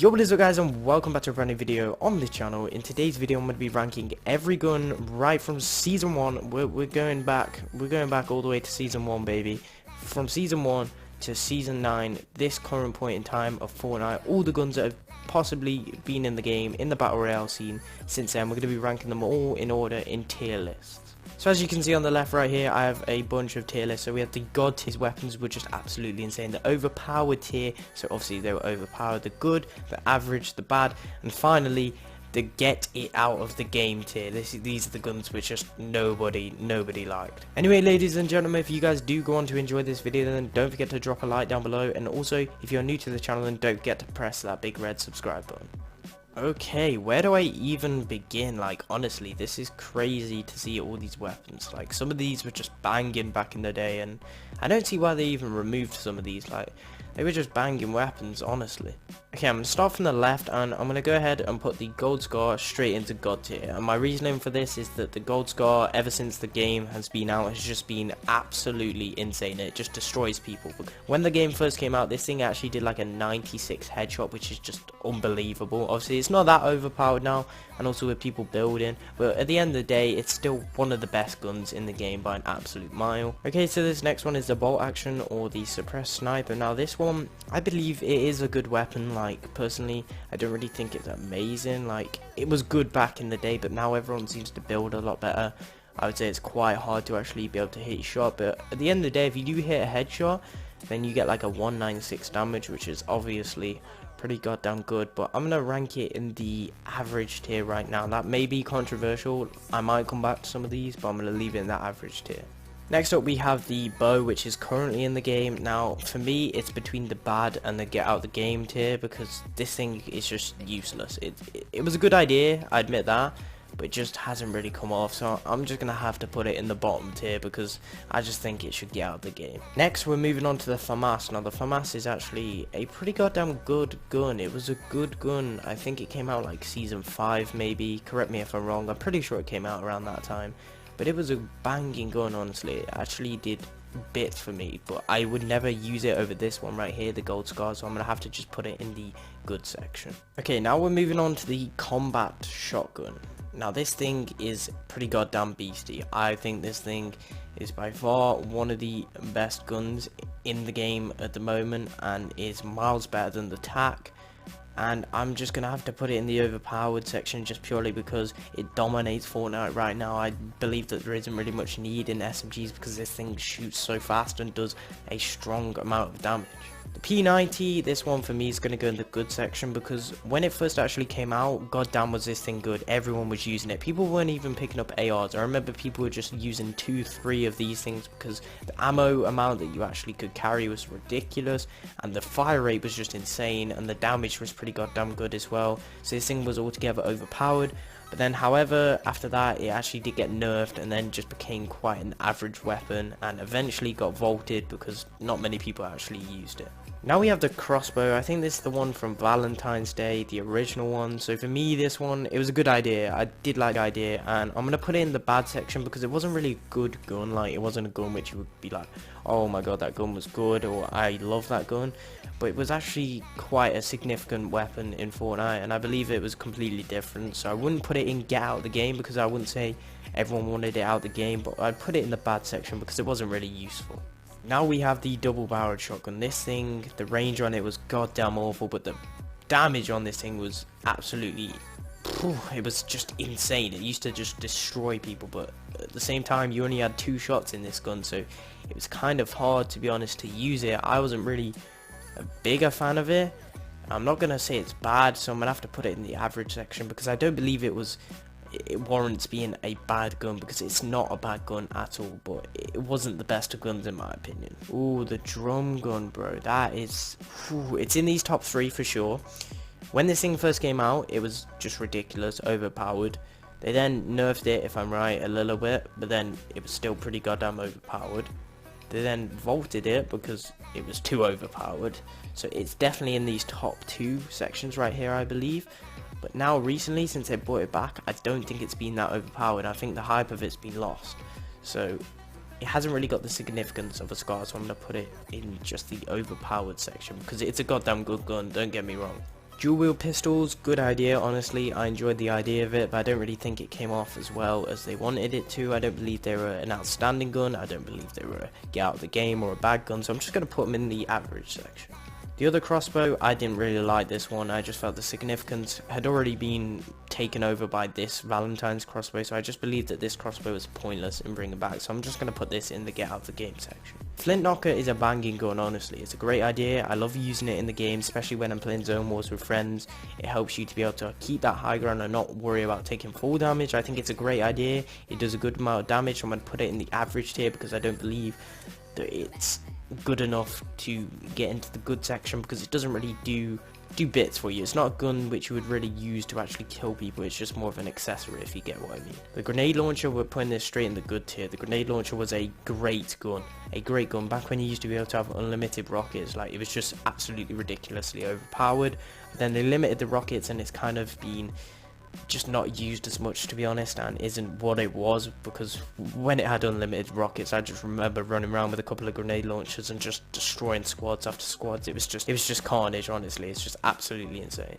Yo, what is up guys, and welcome back to a brand new video on this channel. In today's video I'm going to be ranking every gun right from season 1. We're going back all the way to season 1, baby. From season 1 to season 9, this current point in time of Fortnite, all the guns that have possibly been in the game, in the battle royale scene since then. We're going to be ranking them all in order in tier lists. So as you can see on the left right here, I have a bunch of tier lists. So we have the god tier weapons, which is absolutely insane. The overpowered tier, so obviously they were overpowered. The good, the average, the bad, and finally the get it out of the game tier. These are the guns which just nobody liked. Anyway, ladies and gentlemen, if you guys do go on to enjoy this video, then don't forget to drop a like down below. And also, if you're new to the channel, then don't forget to press that big red subscribe button. Okay, where do I even begin? Like, honestly, this is crazy to see all these weapons. Like, some of these were just banging back in the day, and I don't see why they even removed some of these. Like, they were just banging weapons, honestly. Okay, I'm going to start from the left, and I'm going to go ahead and put the gold scar straight into god tier. And my reasoning for this is that the gold scar, ever since the game has been out, has just been absolutely insane. It just destroys people. When the game first came out, this thing actually did like a 96 headshot, which is just unbelievable. Obviously, it's not that overpowered now, and also with people building, but at the end of the day, it's still one of the best guns in the game by an absolute mile. Okay, so this next one is the bolt action, or the suppressed sniper. Now this one, I believe it is a good weapon. Like, personally, I don't really think it's amazing. Like, it was good back in the day, but now everyone seems to build a lot better. I would say it's quite hard to actually be able to hit your shot, but at the end of the day, if you do hit a headshot, then you get like a 196 damage, which is obviously pretty goddamn good. But I'm gonna rank it in the average tier right now. That may be controversial. I might come back to some of these, but I'm gonna leave it in that average tier. Next up, we have the bow, which is currently in the game. Now, for me, it's between the bad and the get out the game tier, because this thing is just useless. It was a good idea, I admit that, but it just hasn't really come off. So I'm just gonna have to put it in the bottom tier, because I just think it should get out of the game. Next, we're moving on to the FAMAS. Now, the FAMAS is actually a pretty goddamn good gun. It was a good gun. I think it came out like season 5, maybe. Correct me if I'm wrong. I'm pretty sure it came out around that time. But it was a banging gun, honestly. It actually did bits for me, but I would never use it over this one right here, the gold scar, so I'm gonna have to just put it in the good section. Okay, now we're moving on to the combat shotgun. Now this thing is pretty goddamn beastie. I think this thing is by far one of the best guns in the game at the moment, and is miles better than the TAC. And I'm just gonna have to put it in the overpowered section, just purely because it dominates Fortnite right now. I believe that there isn't really much need in SMGs, because this thing shoots so fast and does a strong amount of damage. The P90, this one for me is going to go in the good section, because when it first actually came out, goddamn was this thing good. Everyone was using it. People weren't even picking up ARs. I remember people were just using 2-3 of these things, because the ammo amount that you actually could carry was ridiculous, and the fire rate was just insane, and the damage was pretty goddamn good as well. So this thing was altogether overpowered. But then, however, after that, it actually did get nerfed, and then just became quite an average weapon, and eventually got vaulted because not many people actually used it. Now we have the crossbow. I think this is the one from Valentine's Day, the original one. So for me, this one, it was a good idea. I did like the idea, and I'm going to put it in the bad section, because it wasn't really a good gun. Like, it wasn't a gun which you would be like, oh my god, that gun was good, or I love that gun. But it was actually quite a significant weapon in Fortnite, and I believe it was completely different. So I wouldn't put it in get out of the game, because I wouldn't say everyone wanted it out of the game, but I'd put it in the bad section because it wasn't really useful. Now we have the double-barreled shotgun. This thing, the range on it was goddamn awful, but the damage on this thing was absolutely, it was just insane. It used to just destroy people, but at the same time, you only had 2 shots in this gun, so it was kind of hard, to be honest, to use it. I wasn't really a bigger fan of it. I'm not gonna say it's bad, so I'm gonna have to put it in the average section, because I don't believe it warrants being a bad gun, because it's not a bad gun at all, but it wasn't the best of guns in my opinion. Ooh, the drum gun, bro, that is, it's in these top 3 for sure. When this thing first came out, it was just ridiculous, overpowered. They then nerfed it, if I'm right, a little bit, but then it was still pretty goddamn overpowered. They then vaulted it because it was too overpowered, so it's definitely in these top 2 sections right here, I believe. But now recently, since they brought it back, I don't think it's been that overpowered. I think the hype of it's been lost, so it hasn't really got the significance of a scar. So I'm going to put it in just the overpowered section, because it's a goddamn good gun, don't get me wrong. Dual wield pistols, good idea, honestly. I enjoyed the idea of it, but I don't really think it came off as well as they wanted it to. I don't believe they were an outstanding gun. I don't believe they were a get out of the game or a bad gun, so I'm just going to put them in the average section. The other crossbow, I didn't really like this one. I just felt the significance had already been taken over by this Valentine's crossbow, so I just believed that this crossbow was pointless in bringing back, so I'm just going to put this in the get out of the game section. Flint Knocker is a banging gun, honestly. It's a great idea. I love using it in the game, especially when I'm playing zone wars with friends. It helps you to be able to keep that high ground and not worry about taking full damage. I think it's a great idea. It does a good amount of damage. I'm going to put it in the average tier because I don't believe that it's good enough to get into the good section, because it doesn't really do bits for you. It's not a gun which you would really use to actually kill people. It's just more of an accessory, if you get what I mean. The grenade launcher, we're putting this straight in the good tier. The grenade launcher was a great gun back when you used to be able to have unlimited rockets. Like, it was just absolutely ridiculously overpowered. But then they limited the rockets, and it's kind of been just not used as much, to be honest, and isn't what it was, because when it had unlimited rockets, I just remember running around with a couple of grenade launchers and just destroying squads after squads. It was just carnage, honestly. It's just absolutely insane.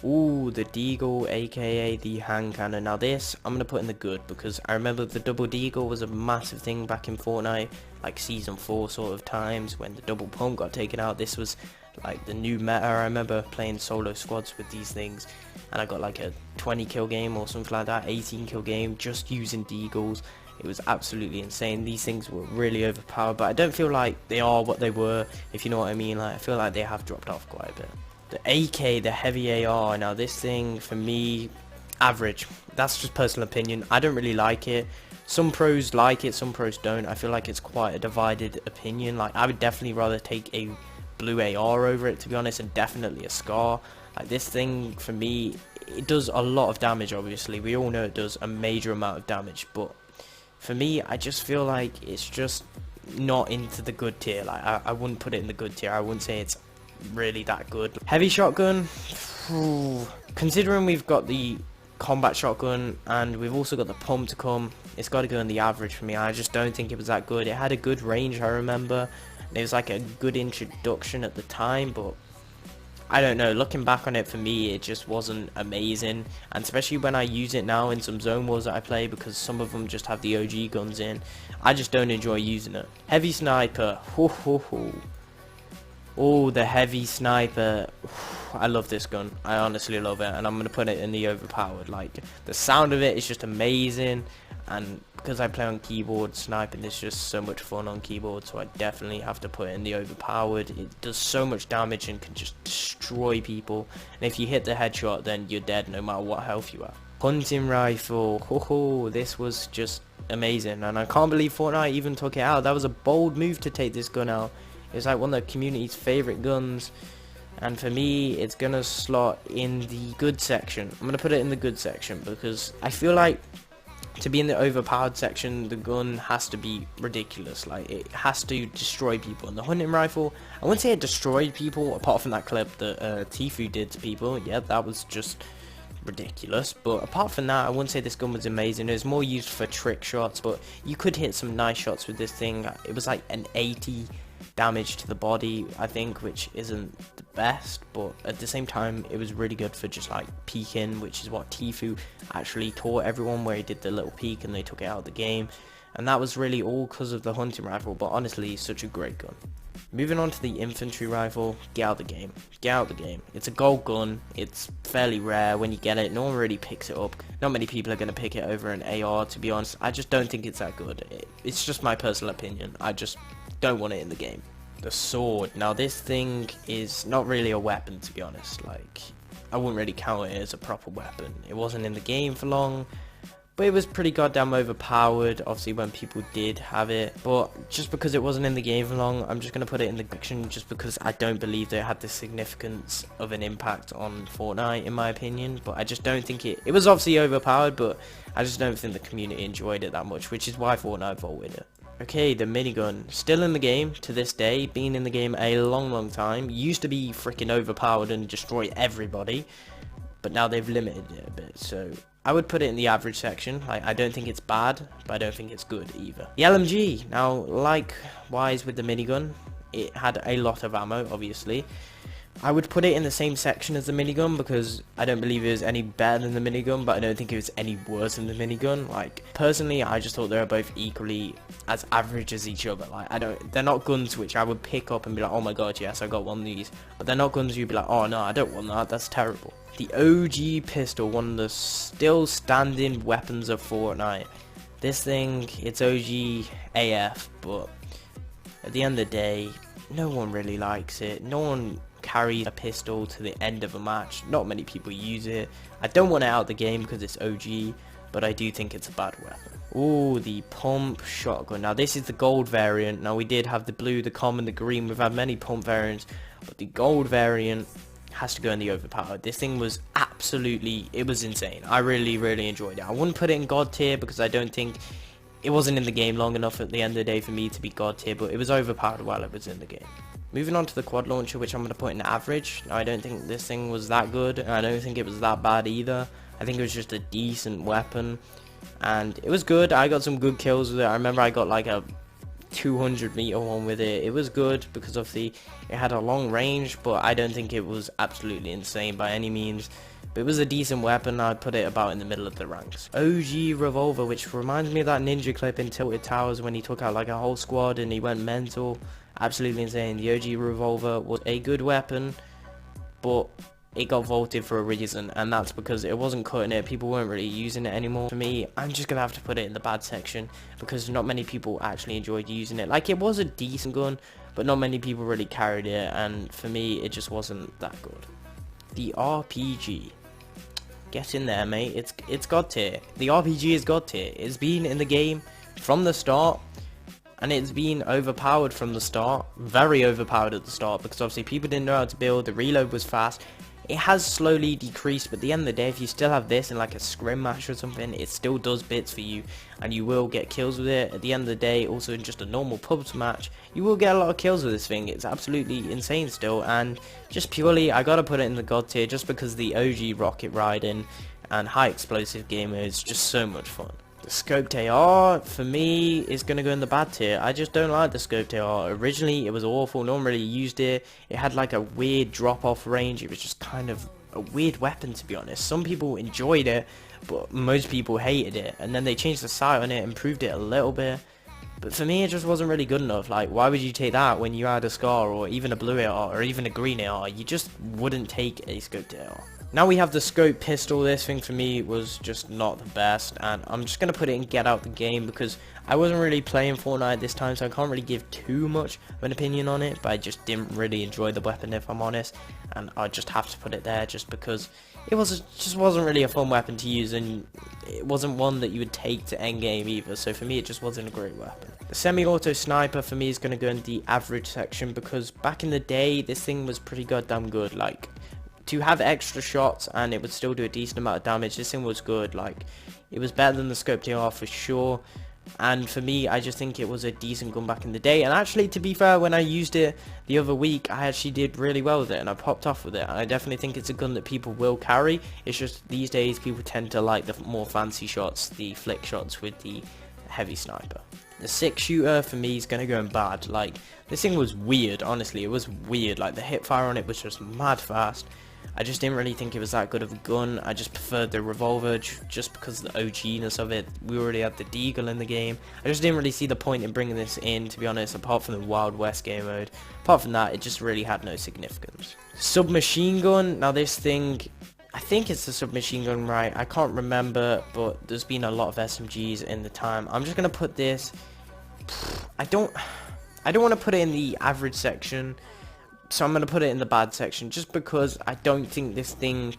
Ooh, the Deagle, aka the hand cannon. Now this, I'm going to put in the good, because I remember the double Deagle was a massive thing back in Fortnite, like season 4 sort of times, when the double pump got taken out. This was like the new meta. I remember playing solo squads with these things, and I got like a 20 kill game or something like that, 18 kill game, just using Deagles. It was absolutely insane. These things were really overpowered, but I don't feel like they are what they were, if you know what I mean. Like, I feel like they have dropped off quite a bit. The AK, the heavy AR, now this thing, for me, average. That's just personal opinion. I don't really like it. Some pros like it, some pros don't. I feel like it's quite a divided opinion. Like, I would definitely rather take a blue AR over it, to be honest, and definitely a SCAR. Like, this thing, for me, it does a lot of damage, obviously. We all know it does a major amount of damage, but for me, I just feel like it's just not into the good tier. Like, I wouldn't put it in the good tier. I wouldn't say it's really that good. Heavy shotgun, considering we've got the combat shotgun and we've also got the pump to come, it's got to go in the average for me. I just don't think it was that good. It had a good range, I remember, and it was like a good introduction at the time, but I don't know, looking back on it, for me, it just wasn't amazing, and especially when I use it now in some zone wars that I play, because some of them just have the OG guns in, I just don't enjoy using it. Heavy sniper, oh, the heavy sniper, I love this gun, I honestly love it, and I'm going to put it in the overpowered. Like, the sound of it is just amazing, and because I play on keyboard, sniping is just so much fun on keyboard, so I definitely have to put it in the overpowered. It does so much damage and can just destroy people, and if you hit the headshot, then you're dead no matter what health you have. Hunting rifle, this was just amazing, and I can't believe Fortnite even took it out. That was a bold move to take this gun out. It's like one of the community's favorite guns, and for me, it's gonna slot in the good section. I'm gonna put it in the good section because I feel like to be in the overpowered section, the gun has to be ridiculous. Like, it has to destroy people. And the hunting rifle, I wouldn't say it destroyed people, apart from that clip that Tfue did to people. Yeah, that was just ridiculous. But apart from that, I wouldn't say this gun was amazing. It was more used for trick shots, but you could hit some nice shots with this thing. It was like an 80 damage to the body, I think, which isn't the best, but at the same time it was really good for just like peeking, which is what Tfue actually taught everyone, where he did the little peek and they took it out of the game, and that was really all because of the hunting rifle. But honestly, such a great gun. Moving on to the infantry rifle, get out the game. Get out the game. It's a gold gun. It's fairly rare when you get it. No one really picks it up. Not many people are going to pick it over an AR, to be honest. I just don't think it's that good. It's just my personal opinion. I just don't want it in the game. The sword. Now, this thing is not really a weapon, to be honest. Like, I wouldn't really count it as a proper weapon. It wasn't in the game for long, but it was pretty goddamn overpowered, obviously, when people did have it. But just because it wasn't in the game for long, I'm just going to put it in the section, just because I don't believe that it had the significance of an impact on Fortnite, in my opinion. But I just don't think it was obviously overpowered, but I just don't think the community enjoyed it that much, which is why Fortnite voted it. Okay, the minigun, still in the game to this day, been in the game a long time. Used to be freaking overpowered and destroy everybody, but now they've limited it a bit, so I would put it in the average section. Like, I don't think it's bad, but I don't think it's good either. The LMG, now, likewise with the minigun, it had a lot of ammo, obviously, I would put it in the same section as the minigun because I don't believe it was any better than the minigun, but I don't think it was any worse than the minigun. Like, personally, I just thought they were both equally as average as each other. Like, they're not guns which I would pick up and be like, oh my god, yes, I got one of these. But they're not guns you'd be like, oh no, I don't want that, that's terrible. The OG pistol, one of the still standing weapons of Fortnite. This thing, it's OG AF, but at the end of the day, no one really likes it. No one carries a pistol to the end of a match. Not many people use it. I don't want it out of the game because it's OG, but I do think it's a bad weapon. Oh, the pump shotgun. Now this is the gold variant. Now we did have the blue, the common, the green. We've had many pump variants, but the gold variant has to go in the overpowered. This thing was absolutely, it was insane. I really enjoyed it. I wouldn't put it in god tier because I don't think it wasn't in the game long enough at the end of the day for me to be god tier, but it was overpowered while it was in the game. Moving on to the quad launcher, which I'm going to put in average. Now, I don't think this thing was that good, and I don't think it was that bad either. I think it was just a decent weapon, and it was good. I got some good kills with it. I remember I got like a 200 meter one with it. It was good because of it had a long range, but I don't think it was absolutely insane by any means. But it was a decent weapon. I'd put it about in the middle of the ranks. OG revolver, which reminds me of that ninja clip in Tilted Towers when he took out like a whole squad and he went mental. Absolutely insane. The OG revolver was a good weapon, but it got vaulted for a reason, and that's because it wasn't cutting it. People weren't really using it anymore. For me, I'm just gonna have to put it in the bad section because not many people actually enjoyed using it. Like, it was a decent gun, but not many people really carried it, and for me it just wasn't that good. The RPG, get in there, mate. It's god tier. The RPG is god tier. It's been in the game from the start, and it's been overpowered from the start. Very overpowered at the start because obviously people didn't know how to build. The reload was fast. It has slowly decreased, but at the end of the day, if you still have this in like a scrim match or something, it still does bits for you, and you will get kills with it. At the end of the day, also in just a normal pubs match, you will get a lot of kills with this thing. It's absolutely insane still, and just purely, I gotta put it in the god tier just because the OG rocket riding and high explosive game mode is just so much fun. The scoped AR, for me, is going to go in the bad tier. I just don't like the scoped AR. Originally, it was awful. No one really used it. It had like a weird drop-off range. It was just kind of a weird weapon, to be honest. Some people enjoyed it, but most people hated it. And then they changed the sight on it, improved it a little bit. But for me, it just wasn't really good enough. Like, why would you take that when you had a SCAR or even a blue AR or even a green AR? You just wouldn't take a scoped AR. Now we have the scope pistol. This thing for me was just not the best, and I'm just going to put it in get out the game because I wasn't really playing Fortnite this time, so I can't really give too much of an opinion on it, but I just didn't really enjoy the weapon, if I'm honest, and I just have to put it there just because it just wasn't really a fun weapon to use, and it wasn't one that you would take to endgame either, so for me it just wasn't a great weapon. The semi-auto sniper for me is going to go in the average section because back in the day this thing was pretty goddamn good. Like, to have extra shots and it would still do a decent amount of damage, this thing was good. Like, it was better than the scoped AR for sure, and for me I just think it was a decent gun back in the day. And actually, to be fair, when I used it the other week, I actually did really well with it and I popped off with it. I definitely think it's a gun that people will carry. It's just these days people tend to like the more fancy shots, the flick shots with the heavy sniper. The 6-shooter for me is going to go in bad. Like, this thing was weird, honestly. It was weird. Like, the hip fire on it was just mad fast. I just didn't really think it was that good of a gun. I just preferred the revolver just because of the OG-ness of it. We already had the deagle in the game. I just didn't really see the point in bringing this in, to be honest, apart from the Wild West game mode. Apart from that, it just really had no significance. Submachine gun. Now this thing, I think it's the submachine gun, right? I can't remember, but there's been a lot of SMGs in the time. I'm just going to put this, I don't want to put it in the average section, so I'm going to put it in the bad section just because I don't think this thing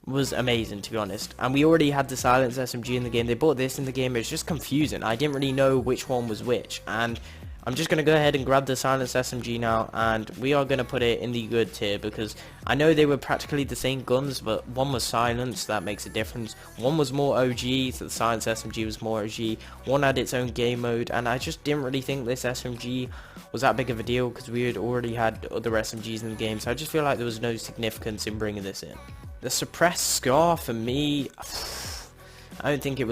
was amazing, to be honest. And we already had the silence SMG in the game. They brought this in the game. It's just confusing. I didn't really know which one was which, and I'm just going to go ahead and grab the silence SMG now, and we are going to put it in the good tier because I know they were practically the same guns, but one was silence, that makes a difference. One was more OG, so the silence SMG was more OG. One had its own game mode, and I just didn't really think this SMG was that big of a deal because we had already had other SMGs in the game, so I just feel like there was no significance in bringing this in. The suppressed SCAR for me, I don't think it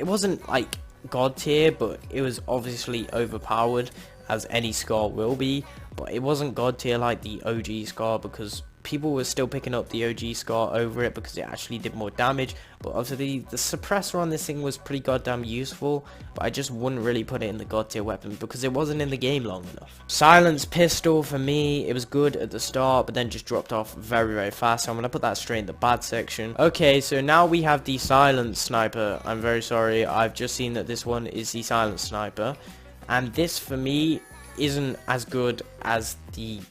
wasn't like god tier, but it was obviously overpowered as any SCAR will be, but it wasn't god tier like the OG Scar, because people were still picking up the OG Scar over it because it actually did more damage. But obviously the suppressor on this thing was pretty goddamn useful, but I just wouldn't really put it in the god tier weapon because it wasn't in the game long enough. Silence pistol, for me, it was good at the start, but then just dropped off very, very fast, so I'm gonna put that straight in the bad section. Okay, so now we have the silence sniper. I'm very sorry, I've just seen that this one is the silence sniper, and this for me isn't as good as the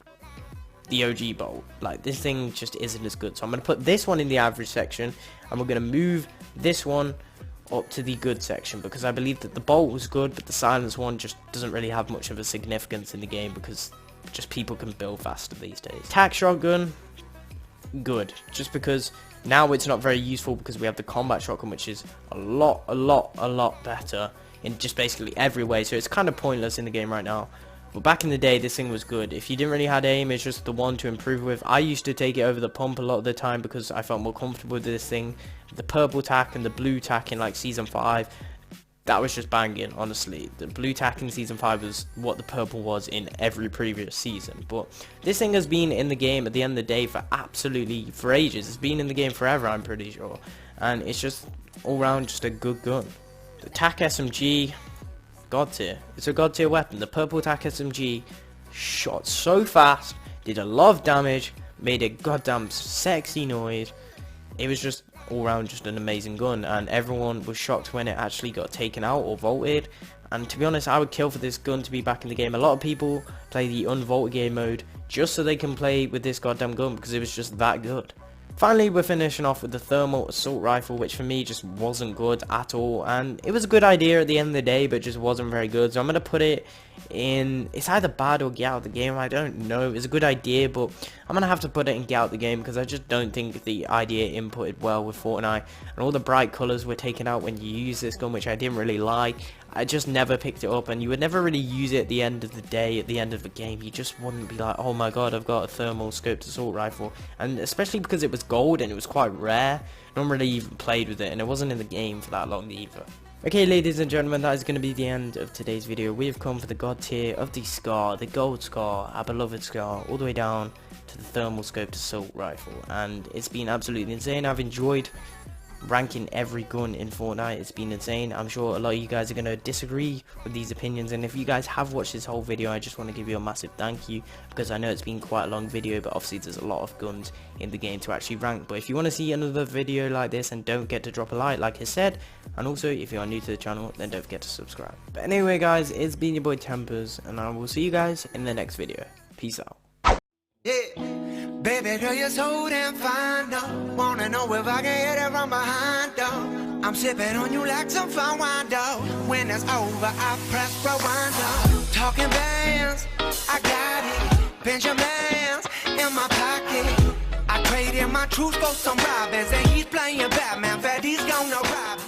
OG bolt. Like, this thing just isn't as good, so I'm going to put this one in the average section, and we're going to move this one up to the good section, because I believe that the bolt was good, but the silence one just doesn't really have much of a significance in the game, because just people can build faster these days. Tac shotgun, good, just because now it's not very useful because we have the combat shotgun, which is a lot better in just basically every way, so it's kind of pointless in the game right now. But back in the day, this thing was good. If you didn't really have aim, it's just the one to improve with. I used to take it over the pump a lot of the time because I felt more comfortable with this thing. The purple tack and the blue tack in like Season 5, that was just banging, honestly. The blue tack in Season 5 was what the purple was in every previous season. But this thing has been in the game at the end of the day for ages. It's been in the game forever, I'm pretty sure. And it's just all round just a good gun. The tac SMG, god tier. It's a god tier weapon. The purple tac SMG shot so fast, did a lot of damage, made a goddamn sexy noise. It was just all round just an amazing gun, and everyone was shocked when it actually got taken out or vaulted. And to be honest, I would kill for this gun to be back in the game. A lot of people play the unvaulted game mode just so they can play with this goddamn gun because it was just that good. Finally, we're finishing off with the thermal assault rifle, which for me just wasn't good at all, and it was a good idea at the end of the day, but just wasn't very good. So I'm going to put it in, it's either bad or get out of the game, I don't know. It's a good idea, but I'm going to have to put it in get out of the game because I just don't think the idea inputted well with Fortnite, and all the bright colours were taken out when you use this gun, which I didn't really like. I just never picked it up, and you would never really use it at the end of the day, at the end of the game. You just wouldn't be like, oh my god, I've got a thermal scoped assault rifle. And especially because it was gold and it was quite rare, no one really even played with it, and it wasn't in the game for that long either. Okay, ladies and gentlemen, that is going to be the end of today's video. We have come for the god tier of the Scar, the gold Scar, our beloved Scar, all the way down to the thermal scoped assault rifle, and it's been absolutely insane. I've enjoyed ranking every gun in Fortnite. It's been insane. I'm sure a lot of you guys are going to disagree with these opinions, and if you guys have watched this whole video, I just want to give you a massive thank you, because I know it's been quite a long video, but obviously there's a lot of guns in the game to actually rank. But if you want to see another video like this, and don't forget to drop a like I said, and also if you are new to the channel, then don't forget to subscribe. But anyway guys, it's been your boy Tempers, and I will see you guys in the next video. Peace out. Yeah. Baby girl, you're so damn fine, though. Wanna know if I can hit it from behind, though. I'm sipping on you like some fine wine, though. When it's over, I press rewind, though. Talking bands, I got it. Benjamins in my pocket. I traded my truth for some robins, and he's playing Batman, Fat he's gonna rob.